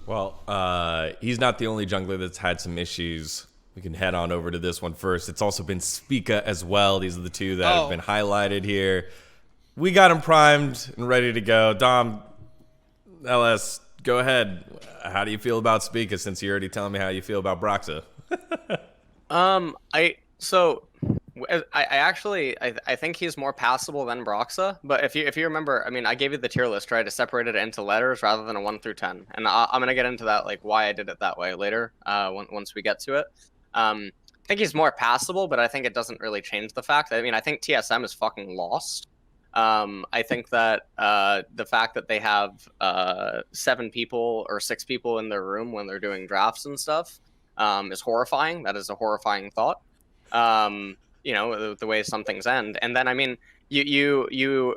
Well, he's not the only jungler that's had some issues. We can head on over to this one first. It's also been Spica as well. These are the two that have been highlighted here. We got him primed and ready to go. Dom, LS, go ahead. How do you feel about Spica, since you're already telling me how you feel about Broxa? I think he's more passable than Broxa, but if you remember, I mean, I gave you the tier list, right? I separated it into letters rather than a 1 through 10, and I'm gonna get into that, like why I did it that way later, once we get to it. I think he's more passable, but I think it doesn't really change the fact. I mean, I think TSM is fucking lost. I think that the fact that they have 7 people or 6 people in their room when they're doing drafts and stuff is horrifying. That is a horrifying thought. You know, the way some things end. And then, I mean, you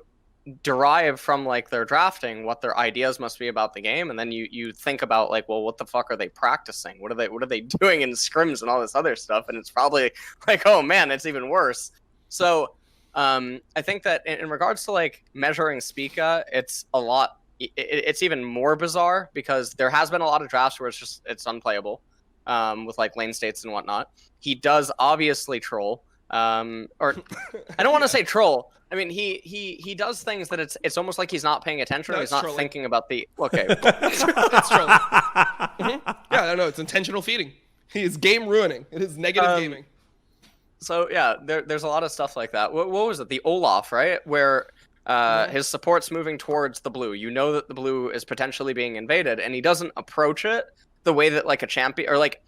derive from like their drafting what their ideas must be about the game, and then you think about like, well, what the fuck are they practicing? What are they doing in scrims and all this other stuff? And it's probably like, oh man, it's even worse. So I think that in regards to like measuring Spica, it's a lot. It's even more bizarre because there has been a lot of drafts where it's unplayable with like lane states and whatnot. He does obviously troll. Or I don't want to say troll. I mean, he does things that it's almost like he's not paying attention. No, he's not thinking about the. Okay, it's trolling. Yeah, no, it's intentional feeding. He is game ruining. It is negative gaming. So yeah, there's a lot of stuff like that. What was it? The Olaf, right? Where his support's moving towards the blue. You know that the blue is potentially being invaded, and he doesn't approach it the way that like a champion or like.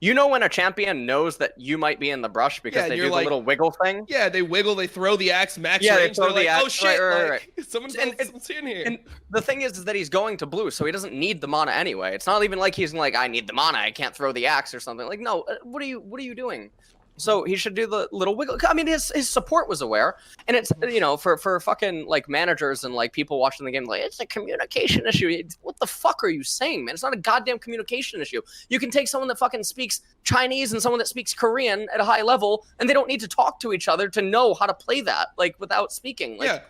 You know when a champion knows that you might be in the brush because they do the little wiggle thing? Yeah, they wiggle, they throw the axe max range. They throw the axe. Oh shit, right. Someone's in here. And the thing is that he's going to blue, so he doesn't need the mana anyway. It's not even like he's like, I need the mana, I can't throw the axe or something. Like, no, what are you doing? So he should do the little wiggle. I mean, his support was aware, and it's, you know, for fucking like managers and like people watching the game, like, it's a communication issue. What the fuck are you saying, man? It's not a goddamn communication issue. You can take someone that fucking speaks Chinese and someone that speaks Korean at a high level, and they don't need to talk to each other to know how to play that, like without speaking. Like,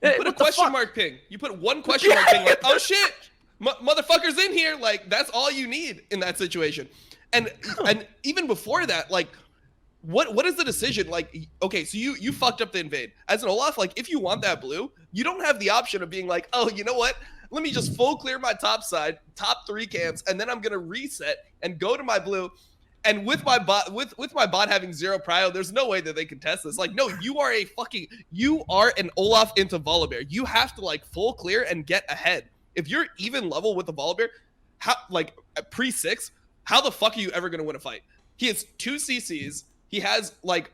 yeah, you put a question mark ping. You put one question mark ping, like, oh shit, motherfucker's in here. Like, that's all you need in that situation. And even before that, like. What is the decision? Like, okay, so you fucked up the invade. As an Olaf, like, if you want that blue, you don't have the option of being like, oh, you know what? Let me just full clear my top side, top 3 camps, and then I'm gonna reset and go to my blue. And with my bot, with my bot having 0 prio, there's no way that they can test this. Like, no, you are an Olaf into Volibear. You have to like full clear and get ahead. If you're even level with the Volibear, how like at pre-6, how the fuck are you ever gonna win a fight? He has 2 CCs. He has like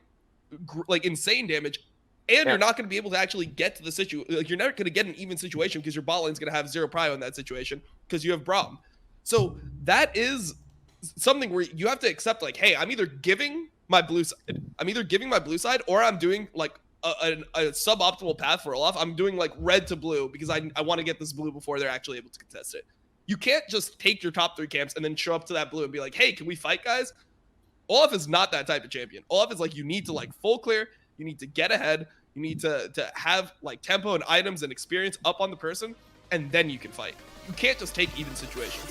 insane damage, and you're not going to be able to actually get to the situation. Like, you're never going to get an even situation because your bot lane's going to have 0 prio in that situation because you have Braum. So that is something where you have to accept, like, hey, I'm either giving my blue side, or I'm doing like a suboptimal path for Olaf. I'm doing like red to blue because I want to get this blue before they're actually able to contest it. You can't just take your top 3 camps and then show up to that blue and be like, hey, can we fight, guys? Olaf is not that type of champion. Olaf is like, you need to like full clear, you need to get ahead, you need to have like tempo and items and experience up on the person, and then you can fight. You can't just take even situations.